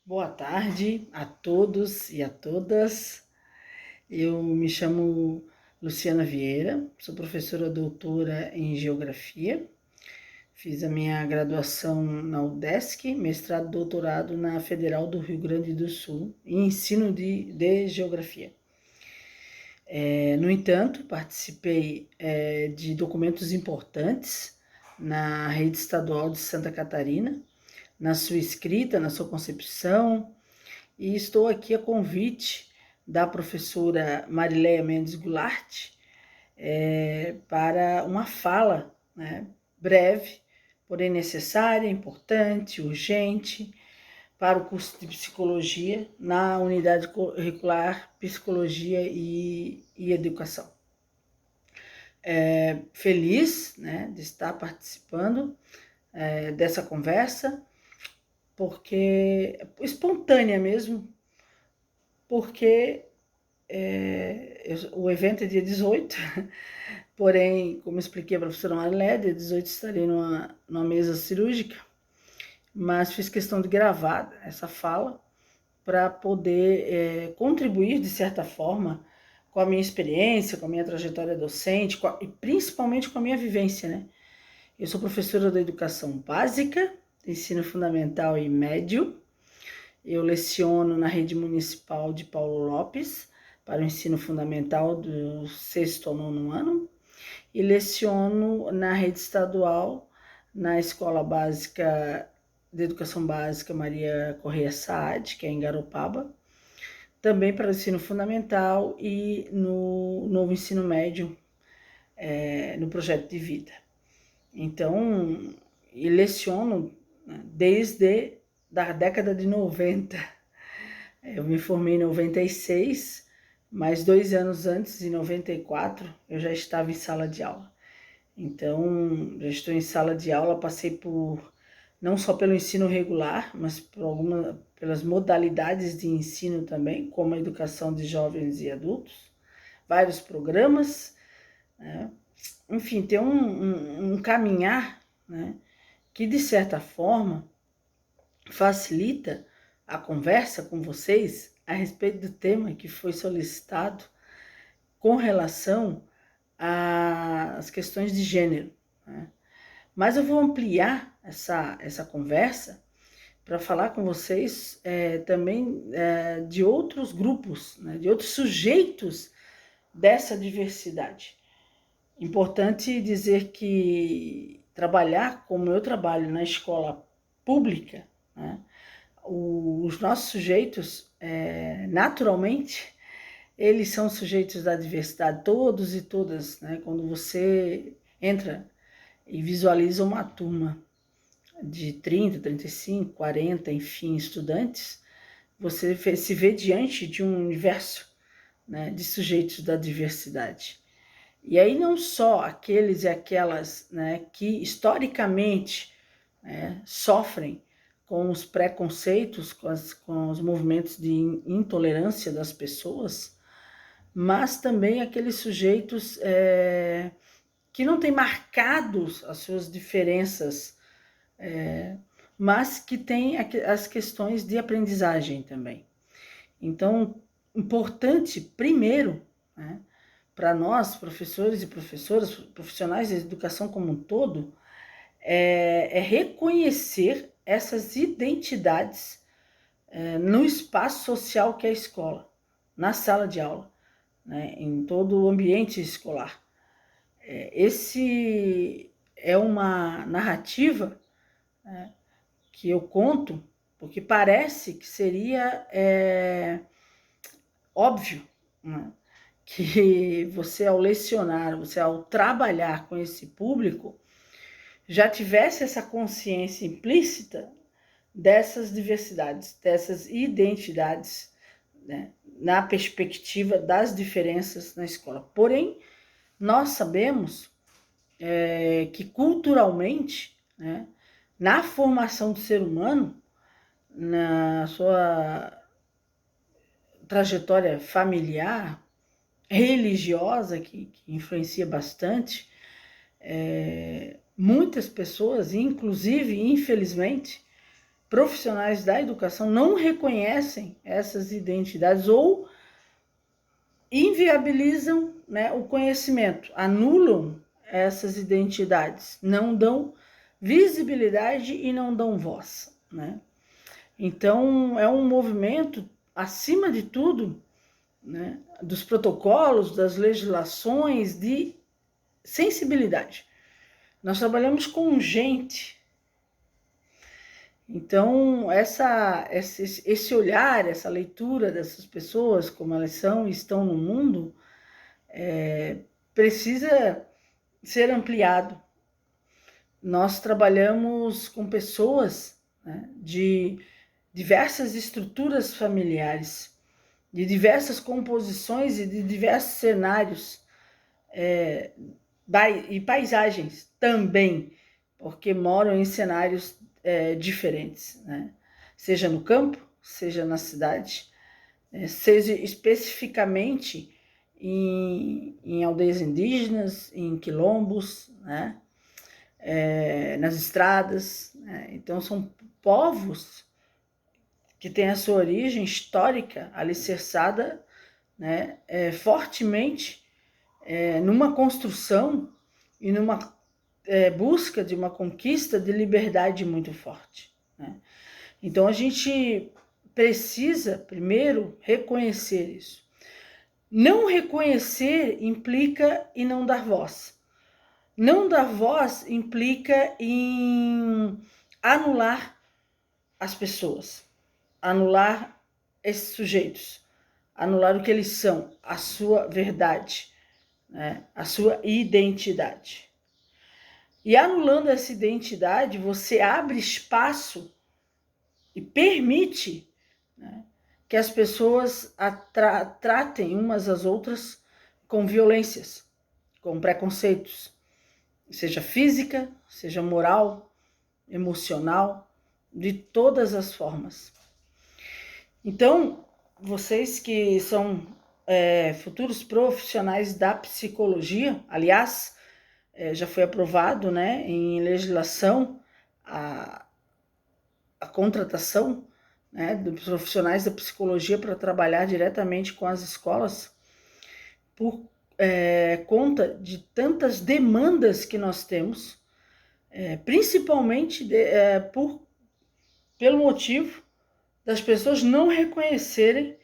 Boa tarde a todos e a todas. Eu me chamo Luciana Vieira, sou professora doutora em Geografia. Fiz a minha graduação na UDESC, mestrado e doutorado na Federal do Rio Grande do Sul, em ensino de Geografia. No entanto, participei de documentos importantes na rede estadual de Santa Catarina, na sua escrita, na sua concepção, e estou aqui a convite da professora Marileia Mendes Goulart para uma fala, né, breve, porém necessária, importante, urgente, para o curso de Psicologia na unidade curricular Psicologia e Educação. Feliz, né, de estar participando dessa conversa, porque espontânea mesmo, porque o evento é dia 18, porém, como expliquei a professora Marilé, dia 18 estarei numa mesa cirúrgica, mas fiz questão de gravar essa fala para poder contribuir, de certa forma, com a minha experiência, com a minha trajetória docente, e principalmente com a minha vivência, né? Eu sou professora da educação básica, ensino fundamental e médio. Eu leciono na rede municipal de Paulo Lopes, para o ensino fundamental do 6º ao 9º ano, e leciono na rede estadual, na Escola Básica de Educação Básica Maria Correia Saad, que é em Garopaba, também para o ensino fundamental e no novo ensino médio, no projeto de vida. Então, eu leciono desde da década de 90. Eu me formei em 96, mas 2 anos antes, em 94, eu já estava em sala de aula. Então, já estou em sala de aula, passei por não só pelo ensino regular, mas pelas modalidades de ensino também, como a educação de jovens e adultos, vários programas, né? Enfim, tem um caminhar, né, que de certa forma facilita a conversa com vocês a respeito do tema que foi solicitado com relação às questões de gênero, né? Mas eu vou ampliar essa conversa para falar com vocês também de outros grupos, né, de outros sujeitos dessa diversidade. Importante dizer que trabalhar como eu trabalho na escola pública, né, os nossos sujeitos, naturalmente, eles são sujeitos da diversidade, todos e todas, né? Quando você entra e visualiza uma turma de 30, 35, 40, enfim, estudantes, você se vê diante de um universo, né, de sujeitos da diversidade. E aí não só aqueles e aquelas, né, que historicamente, né, sofrem com os preconceitos, com os movimentos de intolerância das pessoas, mas também aqueles sujeitos que não têm marcados as suas diferenças, mas que têm as questões de aprendizagem também. Então, importante, primeiro, né, para nós, professores e professoras, profissionais da educação como um todo, é reconhecer essas identidades no espaço social que é a escola, na sala de aula, né, em todo o ambiente escolar. Esse é uma narrativa, né, que eu conto, porque parece que seria óbvio, né, que você, ao lecionar, você, ao trabalhar com esse público, já tivesse essa consciência implícita dessas diversidades, dessas identidades, né, na perspectiva das diferenças na escola. Porém, nós sabemos que culturalmente, né, na formação do ser humano, na sua trajetória familiar, religiosa, que influencia bastante, muitas pessoas, inclusive, infelizmente, profissionais da educação não reconhecem essas identidades ou inviabilizam, né, o conhecimento, anulam essas identidades, não dão visibilidade e não dão voz, né? Então, é um movimento, acima de tudo, né, dos protocolos, das legislações, de sensibilidade. Nós trabalhamos com gente. Então, esse olhar, essa leitura dessas pessoas, como elas são e estão no mundo, precisa ser ampliado. Nós trabalhamos com pessoas, né, de diversas estruturas familiares, de diversas composições e de diversos cenários e paisagens também, porque moram em cenários diferentes, né? Seja no campo, seja na cidade, seja especificamente em aldeias indígenas, em quilombos, né? Nas estradas, né? Então são povos que têm a sua origem histórica alicerçada, né, fortemente numa construção e numa busca de uma conquista de liberdade muito forte, né? Então a gente precisa primeiro reconhecer isso. Não reconhecer implica em não dar voz. Não dar voz implica em anular as pessoas, anular esses sujeitos, anular o que eles são, a sua verdade, né? A sua identidade. E anulando essa identidade, você abre espaço e permite, né, que as pessoas tratem umas às outras com violências, com preconceitos, seja física, seja moral, emocional, de todas as formas. Então, vocês que são futuros profissionais da psicologia, aliás, já foi aprovado, né, em legislação a contratação, né, dos profissionais da psicologia para trabalhar diretamente com as escolas, por conta de tantas demandas que nós temos, principalmente pelo motivo das pessoas não reconhecerem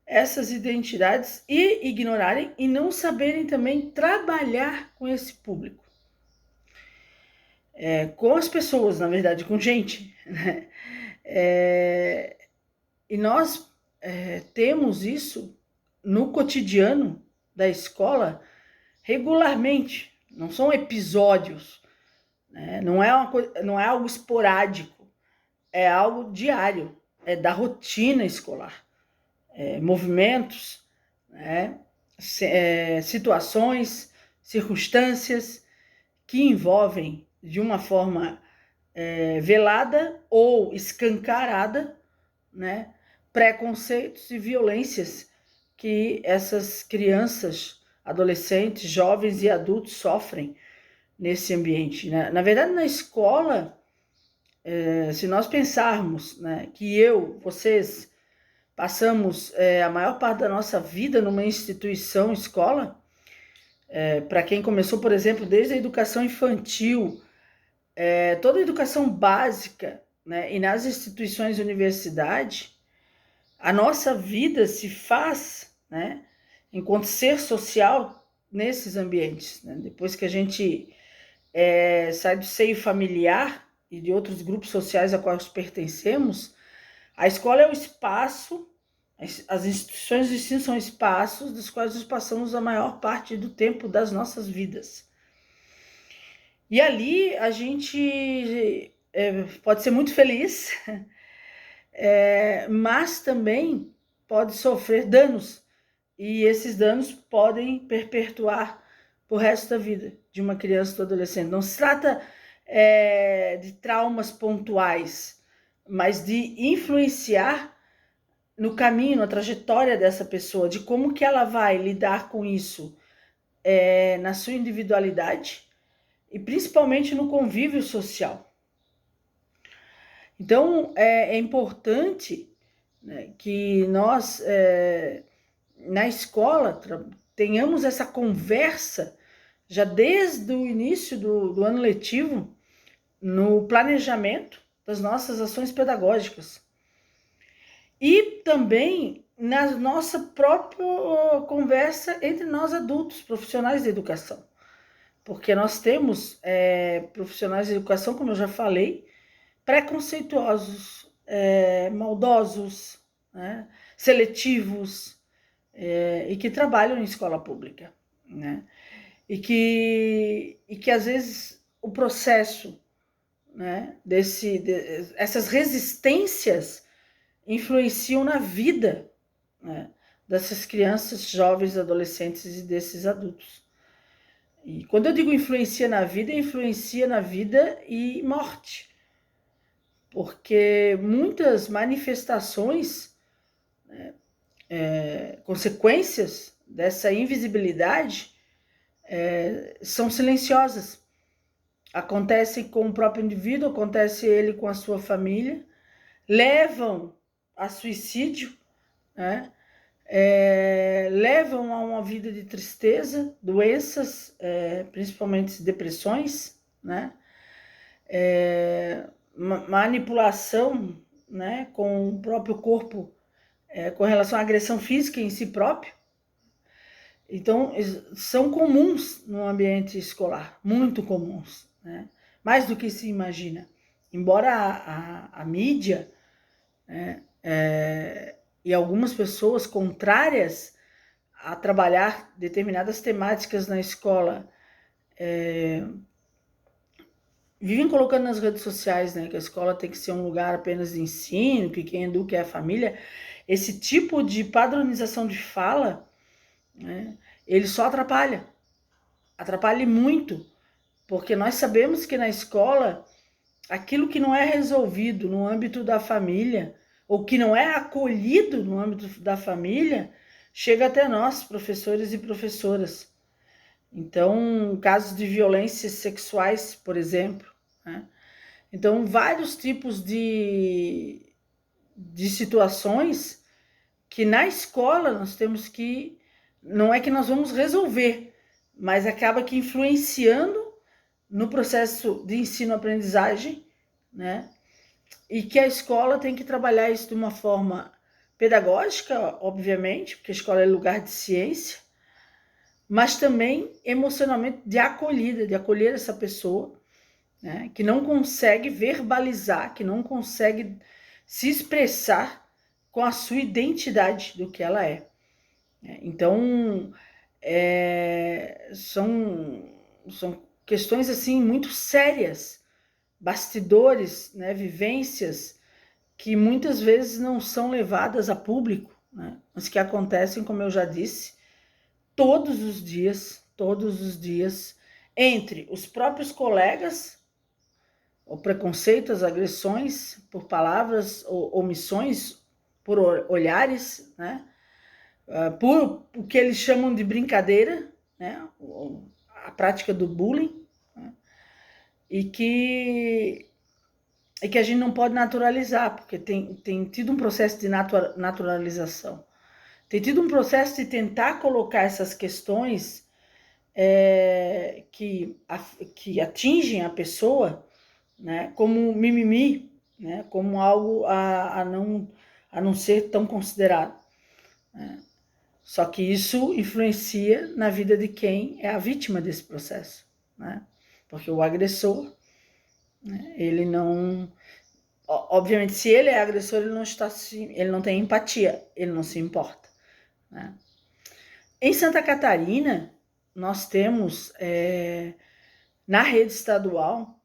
essas identidades e ignorarem e não saberem também trabalhar com esse público. Com as pessoas, na verdade, com gente, né? E nós temos isso no cotidiano da escola regularmente, não são episódios, né? Não é algo esporádico, é algo diário, é da rotina escolar. Movimentos, né? Situações, circunstâncias que envolvem de uma forma velada ou escancarada, né, preconceitos e violências que essas crianças, adolescentes, jovens e adultos sofrem nesse ambiente, né? Na verdade, na escola, se nós pensarmos, né, que vocês, passamos a maior parte da nossa vida numa instituição, escola, para quem começou, por exemplo, desde a educação infantil, toda a educação básica, né, e nas instituições de universidade, a nossa vida se faz, né, enquanto ser social nesses ambientes, né? Depois que a gente sai do seio familiar e de outros grupos sociais a quais pertencemos, a escola é o espaço, as instituições de ensino são espaços dos quais nós passamos a maior parte do tempo das nossas vidas. E ali a gente pode ser muito feliz, mas também pode sofrer danos, e esses danos podem perpetuar o resto da vida de uma criança ou do adolescente. Não se trata de traumas pontuais, mas de influenciar no caminho, na trajetória dessa pessoa, de como que ela vai lidar com isso na sua individualidade e principalmente no convívio social. Então, é importante, né, que nós, na escola, tenhamos essa conversa já desde o início do ano letivo, no planejamento das nossas ações pedagógicas. E também na nossa própria conversa entre nós adultos, profissionais de educação. Porque nós temos profissionais de educação, como eu já falei, preconceituosos, maldosos, né, seletivos, e que trabalham em escola pública, né? E que às vezes o processo, né, essas resistências influenciam na vida, né, dessas crianças, jovens, adolescentes e desses adultos. E quando eu digo influencia na vida e morte. Porque muitas manifestações, né, consequências dessa invisibilidade são silenciosas. Acontece com o próprio indivíduo, acontece ele com a sua família, levam a suicídio, né? Levam a uma vida de tristeza, doenças, principalmente depressões, né? Manipulação, né, com o próprio corpo, com relação à agressão física em si próprio. Então, são comuns no ambiente escolar, muito comuns, né? Mais do que se imagina. Embora a mídia, né, e algumas pessoas contrárias a trabalhar determinadas temáticas na escola vivem colocando nas redes sociais, né, que a escola tem que ser um lugar apenas de ensino, que quem educa é a família. Esse tipo de padronização de fala, né, ele só atrapalha muito, porque nós sabemos que na escola aquilo que não é resolvido no âmbito da família, ou que não é acolhido no âmbito da família, chega até nós, professores e professoras. Então, casos de violências sexuais, por exemplo, né? Então, vários tipos de situações que na escola nós temos que, não é que nós vamos resolver, mas acaba que influenciando no processo de ensino-aprendizagem, né? E que a escola tem que trabalhar isso de uma forma pedagógica, obviamente, porque a escola é lugar de ciência, mas também emocionalmente de acolhida, de acolher essa pessoa, né, que não consegue verbalizar, que não consegue se expressar com a sua identidade do que ela é. Então, são questões assim muito sérias, bastidores, né, vivências que muitas vezes não são levadas a público, né, mas que acontecem, como eu já disse, todos os dias, entre os próprios colegas, o preconceito, as agressões por palavras, ou omissões, por olhares, né? Por o que eles chamam de brincadeira, né? A prática do bullying, né? E que a gente não pode naturalizar, porque tem tido um processo de naturalização. Tem tido um processo de tentar colocar essas questões que atingem a pessoa, né, como mimimi, né, como algo a não ser tão considerado, né? Só que isso influencia na vida de quem é a vítima desse processo, né? Porque o agressor, né, ele não... Obviamente, se ele é agressor, ele não tem empatia, ele não se importa, né? Em Santa Catarina, nós temos, na rede estadual,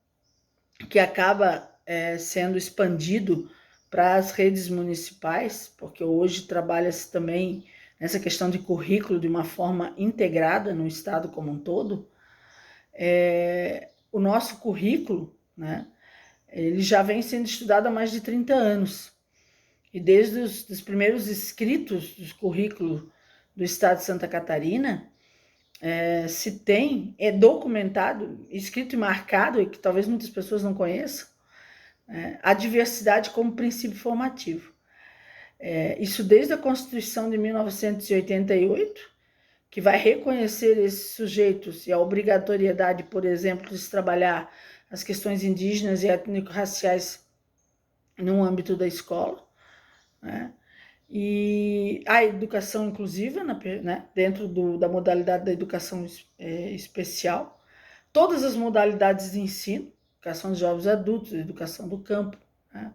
que acaba sendo expandido para as redes municipais, porque hoje trabalha-se também nessa questão de currículo de uma forma integrada no estado como um todo. O nosso currículo, né, ele já vem sendo estudado há mais de 30 anos. E desde os primeiros escritos dos currículos do estado de Santa Catarina, se tem, documentado, escrito e marcado, e que talvez muitas pessoas não conheçam, a diversidade como princípio formativo. Isso desde a Constituição de 1988, que vai reconhecer esses sujeitos e a obrigatoriedade, por exemplo, de se trabalhar as questões indígenas e étnico-raciais no âmbito da escola, né? E a educação inclusiva, né, dentro da modalidade da educação especial, todas as modalidades de ensino, educação de jovens e adultos, educação do campo, né,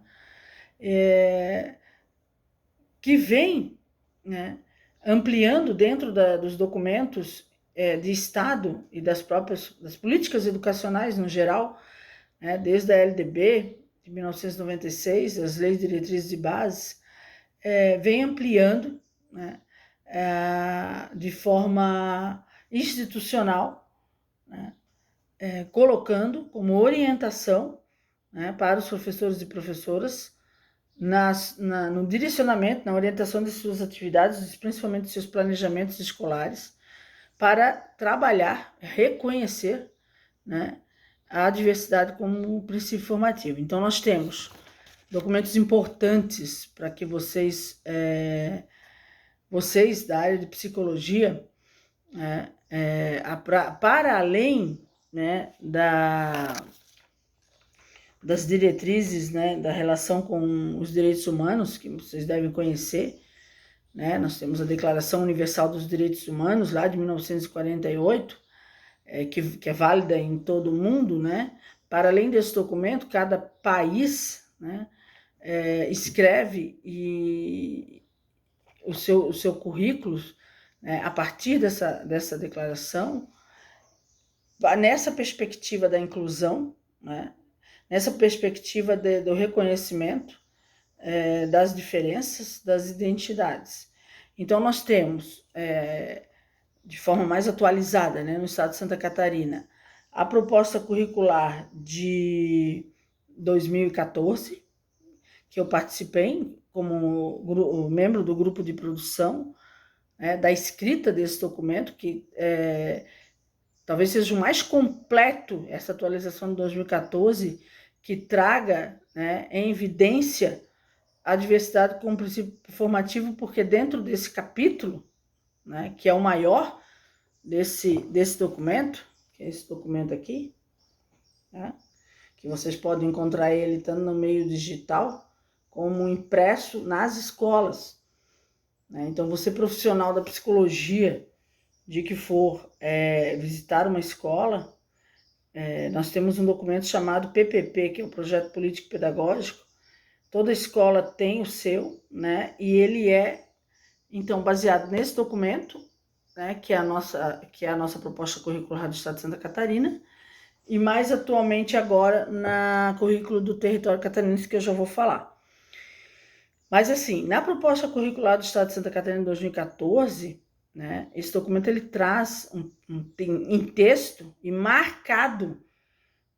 que vem, né, ampliando dentro dos documentos de Estado e das políticas educacionais no geral, né, desde a LDB de 1996, as leis diretrizes de base, vem ampliando, né, de forma institucional, né, colocando como orientação, né, para os professores e professoras no direcionamento, na orientação de suas atividades, principalmente de seus planejamentos escolares, para trabalhar, reconhecer, né, a diversidade como princípio formativo. Então, nós temos documentos importantes para que vocês da área de psicologia, né, para além, né, das diretrizes, né, da relação com os direitos humanos, que vocês devem conhecer, né? Nós temos a Declaração Universal dos Direitos Humanos, lá de 1948, que é válida em todo o mundo, né? Para além desse documento, cada país, né, escreve o seu currículo, né, a partir dessa declaração, nessa perspectiva da inclusão, né, nessa perspectiva do reconhecimento das diferenças, das identidades. Então, nós temos, de forma mais atualizada, né, no estado de Santa Catarina, a proposta curricular de 2014, que eu participei como membro do grupo de produção, da escrita desse documento, que talvez seja o mais completo, essa atualização de 2014, que traga, né, em evidência a diversidade como princípio formativo, porque dentro desse capítulo, né, que é o maior desse documento, que é esse documento aqui, né, que vocês podem encontrar ele tanto no meio digital como impresso nas escolas, né? Então, você profissional da psicologia, de que for visitar uma escola, nós temos um documento chamado PPP, que é o Projeto Político Pedagógico. Toda escola tem o seu, né? E ele então, baseado nesse documento, né, que é a nossa proposta curricular do Estado de Santa Catarina, e mais atualmente agora na currículo do território catarinense, que eu já vou falar. Mas assim, na proposta curricular do Estado de Santa Catarina em 2014, né, esse documento ele traz em texto e marcado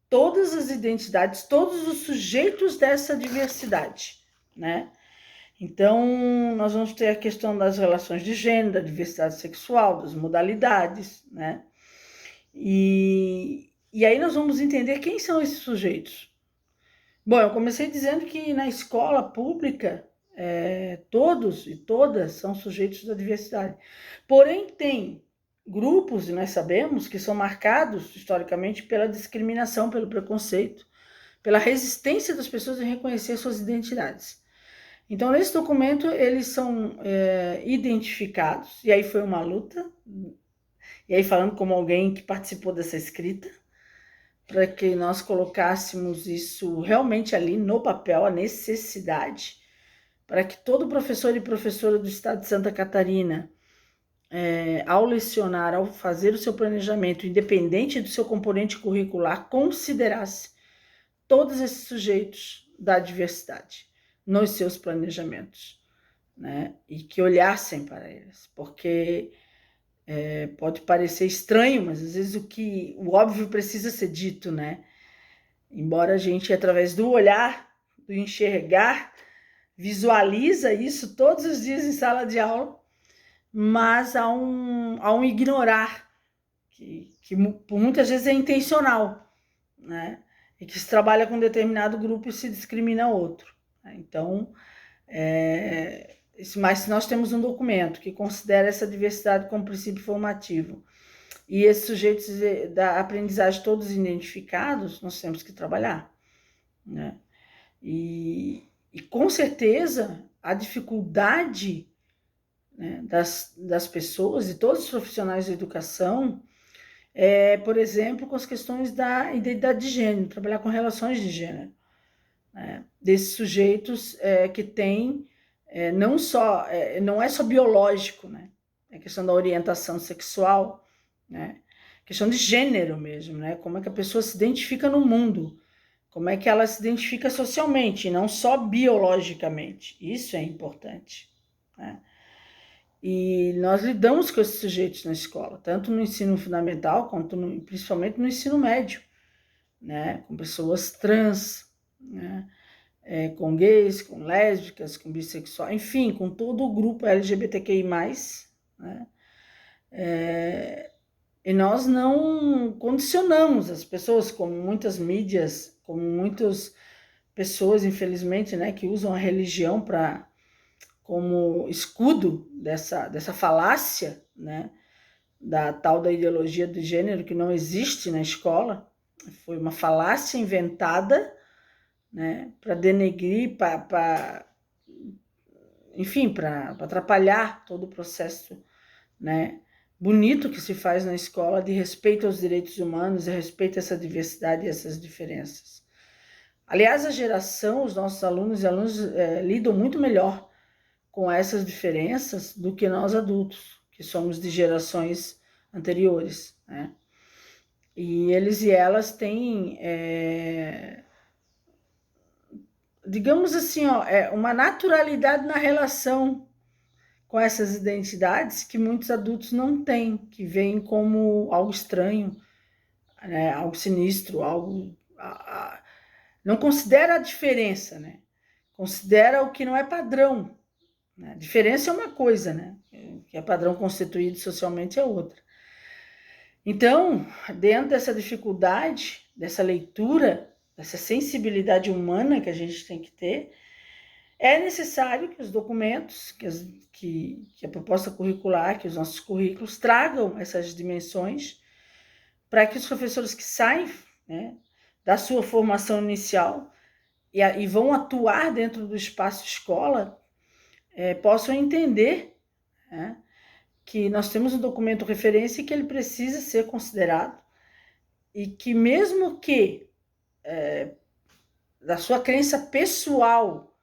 todas as identidades, todos os sujeitos dessa diversidade, né? Então, nós vamos ter a questão das relações de gênero, da diversidade sexual, das modalidades, né? E aí nós vamos entender quem são esses sujeitos. Bom, eu comecei dizendo que na escola pública, todos e todas são sujeitos da diversidade. Porém, tem grupos, e nós sabemos, que são marcados historicamente pela discriminação, pelo preconceito, pela resistência das pessoas em reconhecer suas identidades. Então, nesse documento, eles são identificados, e aí foi uma luta, e aí falando como alguém que participou dessa escrita, para que nós colocássemos isso realmente ali no papel, a necessidade, para que todo professor e professora do estado de Santa Catarina, ao lecionar, ao fazer o seu planejamento, independente do seu componente curricular, considerasse todos esses sujeitos da diversidade nos seus planejamentos, né? E que olhassem para eles, porque pode parecer estranho, mas às vezes o óbvio precisa ser dito, né? Embora a gente, através do olhar, do enxergar, visualiza isso todos os dias em sala de aula, mas há um ignorar, que muitas vezes é intencional, né? e que se trabalha com um determinado grupo e se discrimina outro. Então, mas se nós temos um documento que considera essa diversidade como princípio formativo e esses sujeitos da aprendizagem todos identificados, nós temos que trabalhar, né? E com certeza a dificuldade, né, das pessoas e todos os profissionais da educação por exemplo, com as questões da identidade de gênero, trabalhar com relações de gênero, né? Desses sujeitos que têm não é só biológico, né? É questão da orientação sexual, né? Questão de gênero mesmo, né? Como é que a pessoa se identifica no mundo, como é que ela se identifica socialmente, não só biologicamente. Isso é importante, né? E nós lidamos com esses sujeitos na escola, tanto no ensino fundamental, quanto principalmente no ensino médio, né? Com pessoas trans, né? Com gays, com lésbicas, com bissexuais, enfim, com todo o grupo LGBTQI+, né? E nós não condicionamos as pessoas, como muitas mídias, como muitas pessoas, infelizmente, né, que usam a religião como escudo dessa falácia, né, da tal da ideologia do gênero que não existe na escola. Foi uma falácia inventada, né, para denegrir, enfim, para atrapalhar todo o processo, né, bonito que se faz na escola de respeito aos direitos humanos, de respeito a essa diversidade e essas diferenças. Aliás, a geração, os nossos alunos e alunas lidam muito melhor com essas diferenças do que nós adultos, que somos de gerações anteriores, né? E eles e elas têm, digamos assim, uma naturalidade na relação com essas identidades que muitos adultos não têm, que veem como algo estranho, né? Algo sinistro, algo... não considera a diferença, né? Considera o que não é padrão. A diferença é uma coisa, né? O que é padrão constituído socialmente é outra. Então, dentro dessa dificuldade, dessa leitura, dessa sensibilidade humana que a gente tem que ter, é necessário que os documentos, que a proposta curricular, que os nossos currículos tragam essas dimensões para que os professores que saem, né, da sua formação inicial e vão atuar dentro do espaço escola, possam entender, né, que nós temos um documento referência e que ele precisa ser considerado e que mesmo que da sua crença pessoal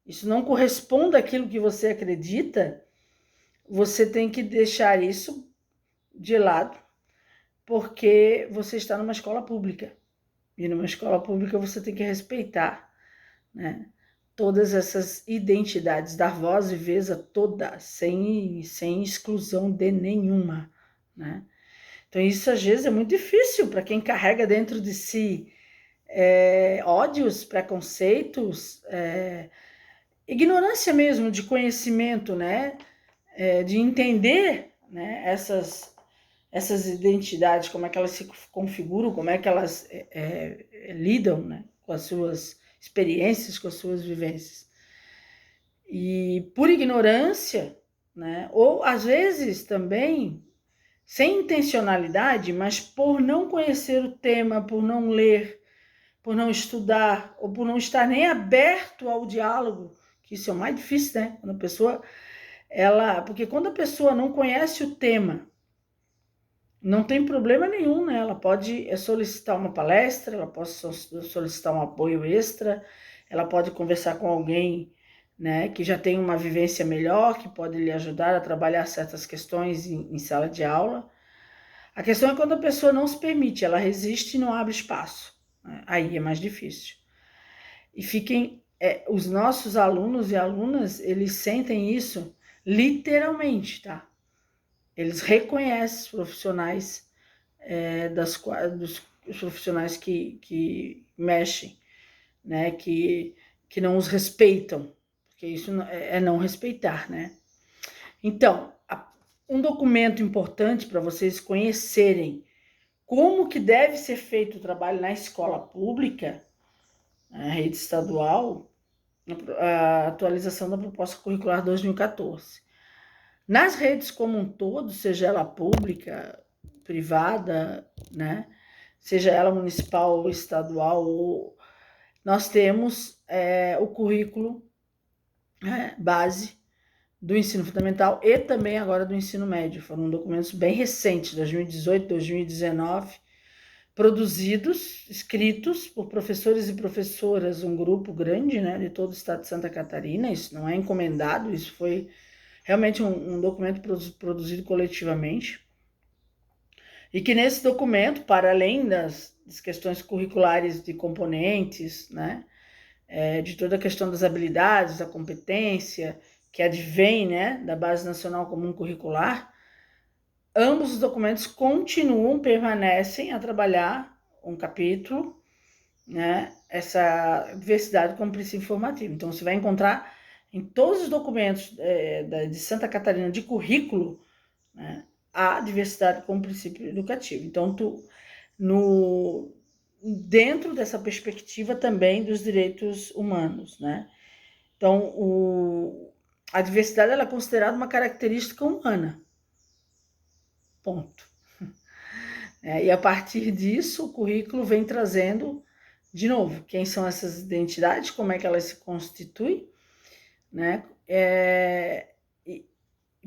isso não corresponda àquilo que você acredita, você tem que deixar isso de lado, porque você está numa escola pública. E numa escola pública você tem que respeitar, né, todas essas identidades, dar voz e vez a todas, sem exclusão de nenhuma, né? Então isso às vezes é muito difícil para quem carrega dentro de si ódios, preconceitos, ignorância mesmo de conhecimento, né? De entender, né, essas identidades, como é que elas se configuram, como é que elas lidam, né, com as suas experiências, com as suas vivências. E por ignorância, né, ou às vezes também sem intencionalidade, mas por não conhecer o tema, por não ler, por não estudar, ou por não estar nem aberto ao diálogo, que isso é o mais difícil, né? Quando a pessoa, porque quando a pessoa não conhece o tema, não tem problema nenhum, né? Ela pode solicitar uma palestra, ela pode solicitar um apoio extra, ela pode conversar com alguém, né, que já tem uma vivência melhor, que pode lhe ajudar a trabalhar certas questões em sala de aula. A questão é quando a pessoa não se permite, ela resiste e não abre espaço, né? Aí é mais difícil. E os nossos alunos e alunas, eles sentem isso literalmente, tá? Eles reconhecem os profissionais, dos profissionais que mexem, né? Que não os respeitam, porque isso é não respeitar, né? Então, um documento importante para vocês conhecerem como que deve ser feito o trabalho na escola pública, a rede estadual, a atualização da proposta curricular 2014. Nas redes como um todo, seja ela pública, privada, né, seja ela municipal ou estadual, nós temos o currículo base do ensino fundamental e também agora do ensino médio. Foram documentos bem recentes, 2018, 2019, produzidos, escritos por professores e professoras, um grupo grande, né, de todo o estado de Santa Catarina. Isso não é encomendado, isso foi realmente um documento produzido coletivamente. E que nesse documento, para além das questões curriculares de componentes, né, de toda a questão das habilidades, da competência, que advém, né, da Base Nacional Comum Curricular, ambos os documentos permanecem a trabalhar um capítulo, né, essa diversidade como princípio formativo. Então, você vai encontrar em todos os documentos de Santa Catarina de currículo, né, a diversidade como princípio educativo. Então, dentro dessa perspectiva também dos direitos humanos, né? Então, a diversidade ela é considerada uma característica humana. Ponto. E a partir disso, o currículo vem trazendo, de novo, quem são essas identidades, como é que elas se constituem, né?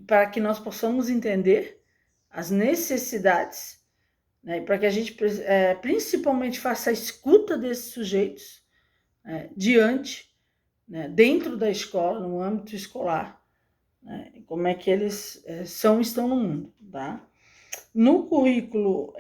Para que nós possamos entender as necessidades, né? Para que a gente principalmente faça a escuta desses sujeitos diante, né? Dentro da escola, no âmbito escolar, né? Como é que eles estão no mundo, tá? No currículo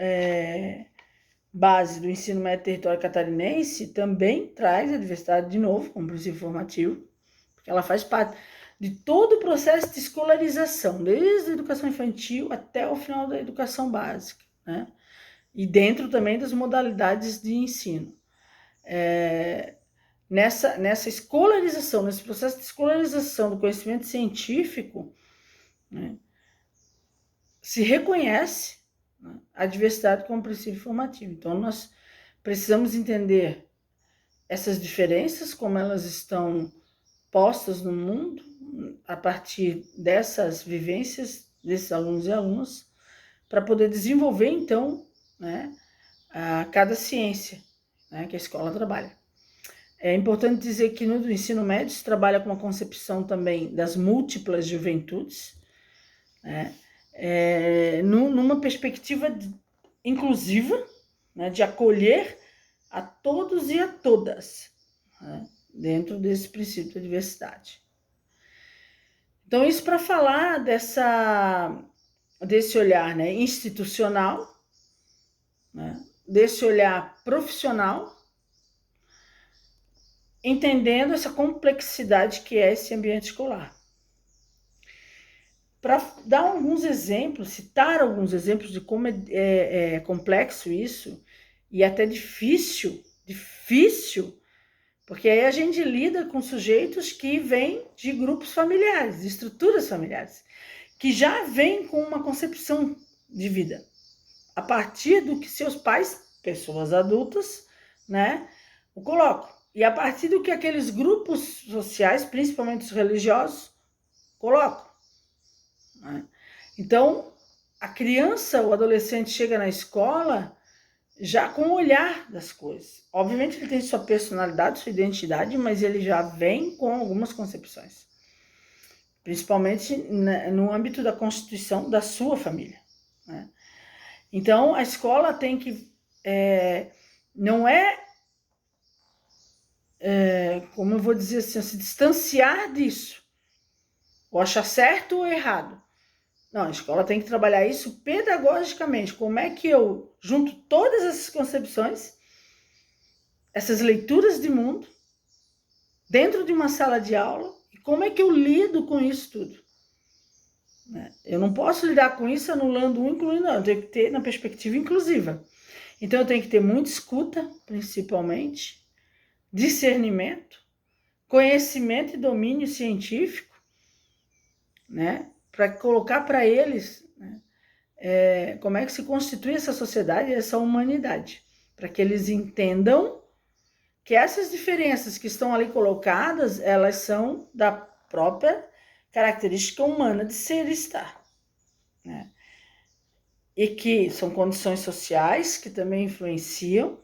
base do ensino médio território catarinense também traz a diversidade de novo como princípio formativo, porque ela faz parte de todo o processo de escolarização, desde a educação infantil até o final da educação básica, né? E dentro também das modalidades de ensino. Nessa escolarização, nesse processo de escolarização do conhecimento científico, né, se reconhece, né, a diversidade como princípio formativo. Então, nós precisamos entender essas diferenças, como elas estão postas no mundo, a partir dessas vivências desses alunos e alunas, para poder desenvolver, então, né, cada ciência, né, que a escola trabalha. É importante dizer que no ensino médio se trabalha com uma concepção também das múltiplas juventudes, né, numa perspectiva inclusiva, né, de acolher a todos e a todas, né, dentro desse princípio da diversidade. Então, isso para falar desse olhar, né, institucional, né, desse olhar profissional, entendendo essa complexidade que é esse ambiente escolar. Para dar alguns exemplos, citar alguns exemplos de como é complexo isso e até difícil, porque aí a gente lida com sujeitos que vêm de grupos familiares, de estruturas familiares, que já vêm com uma concepção de vida, a partir do que seus pais, pessoas adultas, né, o colocam. E a partir do que aqueles grupos sociais, principalmente os religiosos, colocam. Né? Então, a criança, o adolescente chega na escola já com o olhar das coisas. Obviamente ele tem sua personalidade, sua identidade, mas ele já vem com algumas concepções. Principalmente no âmbito da constituição da sua família. Né? Então, a escola tem que... não como eu vou dizer assim, se distanciar disso. Ou achar certo ou errado. Não, a escola tem que trabalhar isso pedagogicamente. Como é que eu junto todas essas concepções, essas leituras de mundo, dentro de uma sala de aula, e como é que eu lido com isso tudo? Eu não posso lidar com isso anulando um, incluindo não. Eu tenho que ter na perspectiva inclusiva. Então, eu tenho que ter muita escuta, principalmente, discernimento, conhecimento e domínio científico, né? Para colocar para eles, né, como é que se constitui essa sociedade, essa humanidade, para que eles entendam que essas diferenças que estão ali colocadas, elas são da própria característica humana de ser e estar, né? E que são condições sociais que também influenciam,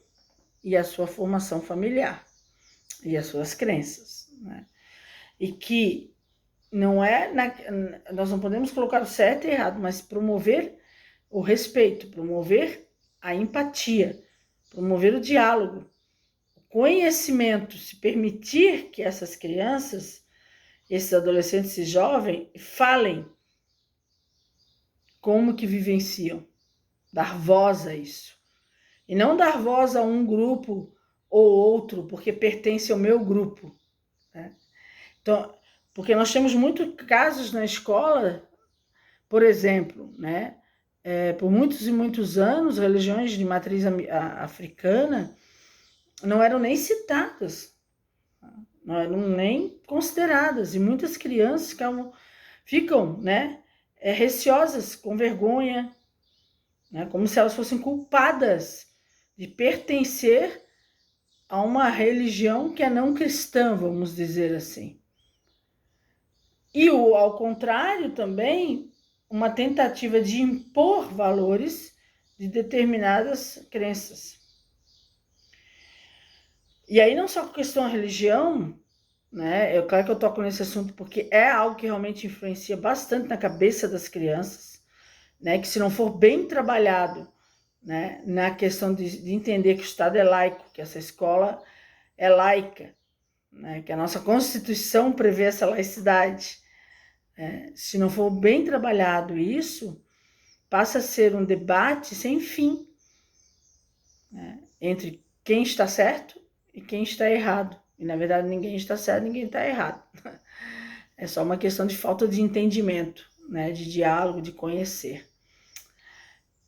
e a sua formação familiar, e as suas crenças, né? E que não é, nós não podemos colocar o certo e errado, mas promover o respeito, promover a empatia, promover o diálogo, o conhecimento, se permitir que essas crianças, esses adolescentes e jovens falem como que vivenciam, dar voz a isso. E não dar voz a um grupo ou outro, porque pertence ao meu grupo, né? Então, porque nós temos muitos casos na escola, por exemplo, né? Por muitos e muitos anos, religiões de matriz africana não eram nem citadas, não eram nem consideradas, e muitas crianças ficam, né, receosas, com vergonha, né, como se elas fossem culpadas de pertencer a uma religião que é não cristã, vamos dizer assim. E ao contrário também, uma tentativa de impor valores de determinadas crenças. E aí não só com questão da religião, né? É claro que eu toco nesse assunto porque é algo que realmente influencia bastante na cabeça das crianças, né? Que se não for bem trabalhado, né, na questão de entender que o Estado é laico, que essa escola é laica, né, que a nossa Constituição prevê essa laicidade. Se não for bem trabalhado isso, passa a ser um debate sem fim, né, entre quem está certo e quem está errado. E, na verdade, ninguém está certo, ninguém está errado. É só uma questão de falta de entendimento, né, de diálogo, de conhecer.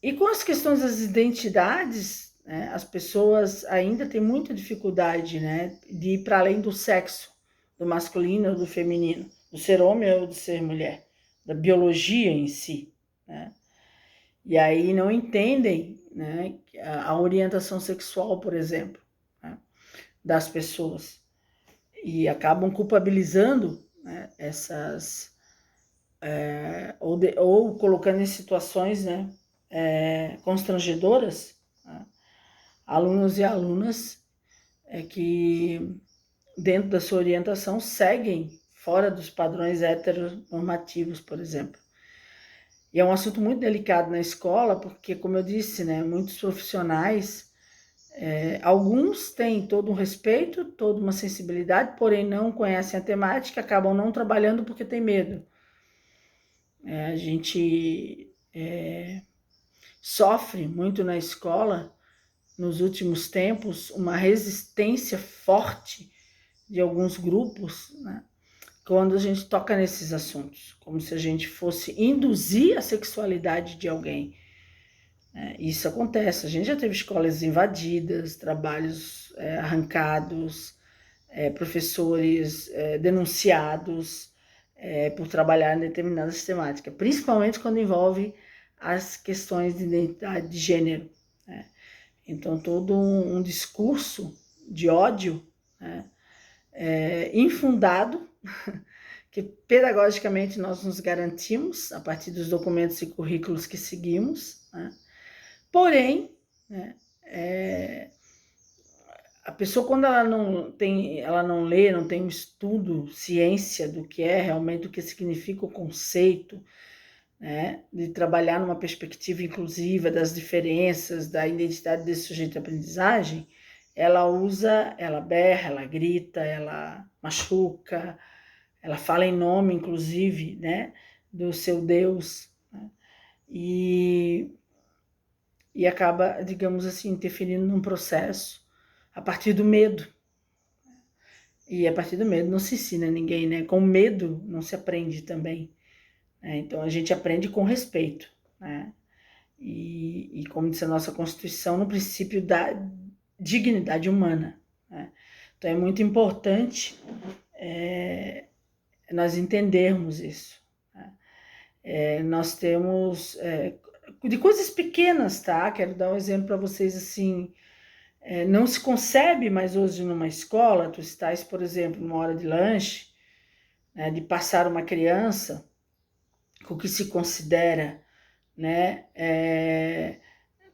E com as questões das identidades, né, as pessoas ainda têm muita dificuldade, né, de ir para além do sexo, do masculino ou do feminino, do ser homem ou do ser mulher, da biologia em si, né? E aí não entendem, né, a orientação sexual, por exemplo, né, das pessoas. E acabam culpabilizando, né, essas... ou colocando em situações, né, constrangedoras, né, alunos e alunas que, dentro da sua orientação, seguem fora dos padrões heteronormativos, por exemplo. E é um assunto muito delicado na escola, porque, como eu disse, né, muitos profissionais, alguns têm todo um respeito, toda uma sensibilidade, porém não conhecem a temática, acabam não trabalhando porque tem medo. A gente sofre muito na escola, nos últimos tempos, uma resistência forte de alguns grupos, né, quando a gente toca nesses assuntos, como se a gente fosse induzir a sexualidade de alguém. Isso acontece, a gente já teve escolas invadidas, trabalhos arrancados, professores denunciados por trabalhar em determinadas temáticas, principalmente quando envolve as questões de identidade de gênero, né? Então, todo um discurso de ódio, né, infundado, que pedagogicamente nós nos garantimos a partir dos documentos e currículos que seguimos, né? Porém, né, a pessoa, quando ela não lê, não tem um estudo, ciência do que é realmente, do que significa o conceito, né, de trabalhar numa perspectiva inclusiva das diferenças, da identidade desse sujeito de aprendizagem, ela usa, ela berra, ela grita, ela machuca, ela fala em nome, inclusive, né, do seu Deus, né, e acaba, digamos assim, interferindo num processo a partir do medo. E a partir do medo não se ensina ninguém, né? Com medo não se aprende também, né? Então a gente aprende com respeito, né? E como diz a nossa Constituição, no princípio da dignidade humana, né? Então é muito importante nós entendermos isso, né? Nós temos de coisas pequenas, tá? Quero dar um exemplo para vocês assim. Não se concebe mais hoje numa escola, tu estás, por exemplo, numa hora de lanche, né, de passar uma criança com o que se considera, né,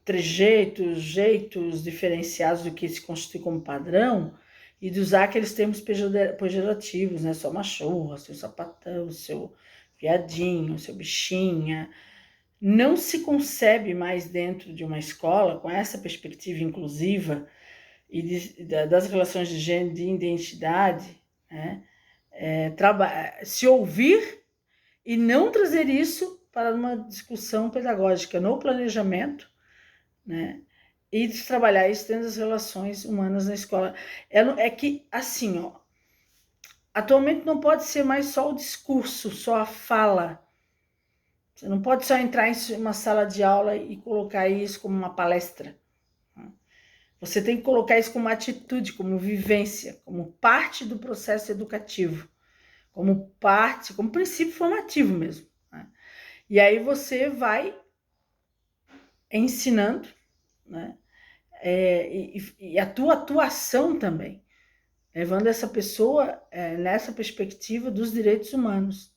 trejeitos, jeitos diferenciados do que se constitui como padrão, e de usar aqueles termos pejorativos, né, sua machorra, seu sapatão, seu viadinho, seu bichinha. Não se concebe mais dentro de uma escola, com essa perspectiva inclusiva e das relações de gênero, de identidade, né, se ouvir e não trazer isso para uma discussão pedagógica no planejamento, né, e de trabalhar isso dentro das relações humanas na escola. É que, assim, ó, atualmente não pode ser mais só o discurso, só a fala. Você não pode só entrar em uma sala de aula e colocar isso como uma palestra. Você tem que colocar isso como atitude, como vivência, como parte do processo educativo, como parte, como princípio formativo mesmo, né? E aí você vai ensinando, né? E a tua atuação também, levando essa pessoa nessa perspectiva dos direitos humanos,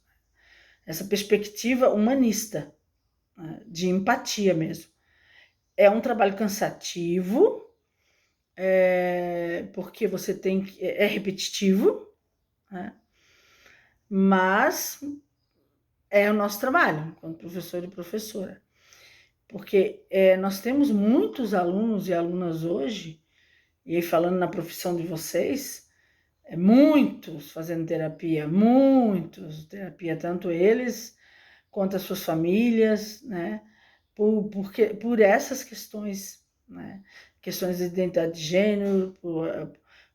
essa perspectiva humanista, né? De empatia mesmo. É um trabalho cansativo, porque você tem que... É repetitivo, né? Mas é o nosso trabalho, como professor e professora. Porque nós temos muitos alunos e alunas hoje, e aí falando na profissão de vocês, muitos fazendo terapia, tanto eles quanto as suas famílias, né? Por essas questões, né? Questões de identidade de gênero,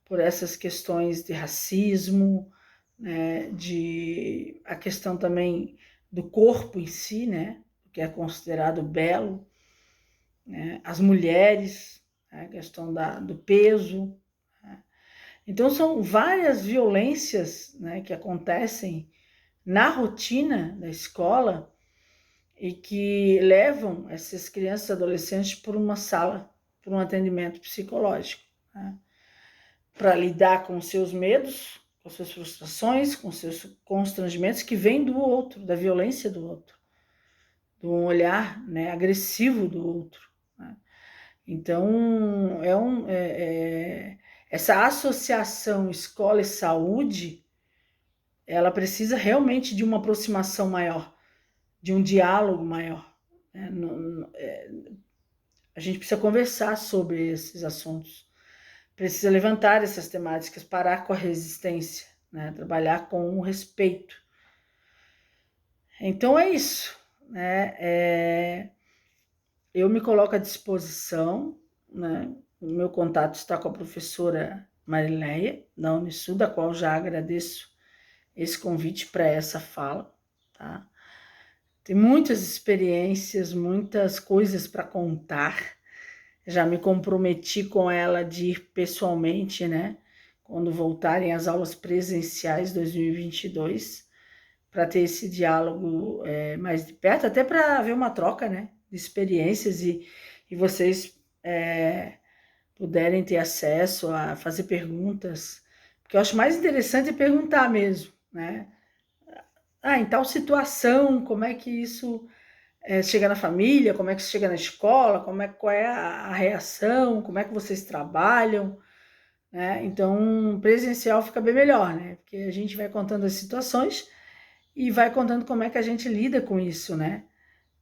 por essas questões de racismo, né? A questão também do corpo em si, né? Que é considerado belo, né? As mulheres, né? A questão do peso, né? Então são várias violências, né, que acontecem na rotina da escola e que levam essas crianças e adolescentes por uma sala, por um atendimento psicológico, né, para lidar com os seus medos, com as suas frustrações, com os seus constrangimentos que vêm do outro, da violência do outro, de um olhar, né, agressivo do outro, né? Então, essa associação escola e saúde, ela precisa realmente de uma aproximação maior, de um diálogo maior, né? A gente precisa conversar sobre esses assuntos, precisa levantar essas temáticas, parar com a resistência, né? Trabalhar com o respeito. Então é isso, né? Eu me coloco à disposição, né? O meu contato está com a professora Marileia, da Unisul, da qual já agradeço esse convite para essa fala, tá? Tem muitas experiências, muitas coisas para contar. Já me comprometi com ela de ir pessoalmente, né? Quando voltarem as aulas presenciais 2022, para ter esse diálogo mais de perto, até para haver uma troca, né? De experiências e vocês puderem ter acesso a fazer perguntas, porque eu acho mais interessante perguntar mesmo, né? Em tal situação, como é que isso chega na família, como é que isso chega na escola, qual é a reação, como é que vocês trabalham, né? Então, presencial fica bem melhor, né? Porque a gente vai contando as situações e vai contando como é que a gente lida com isso, né?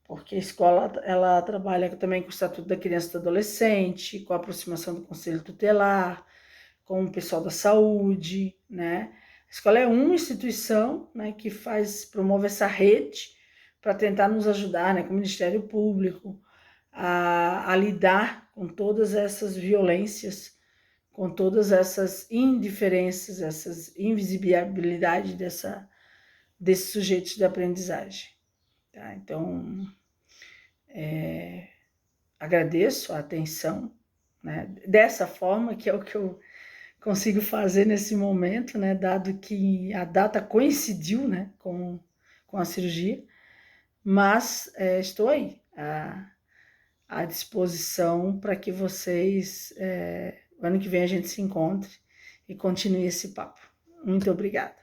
Porque a escola, ela trabalha também com o Estatuto da Criança e do Adolescente, com a aproximação do Conselho Tutelar, com o pessoal da saúde, né? A escola é uma instituição, né, que promove essa rede para tentar nos ajudar, né, com o Ministério Público, a lidar com todas essas violências, com todas essas indiferenças, essas invisibilidade desses sujeitos de aprendizagem. Tá? Então, agradeço a atenção, né, dessa forma, que é o que eu consigo fazer nesse momento, né, dado que a data coincidiu, né, com a cirurgia, mas estou aí à disposição para que vocês, ano que vem a gente se encontre e continue esse papo. Muito obrigada.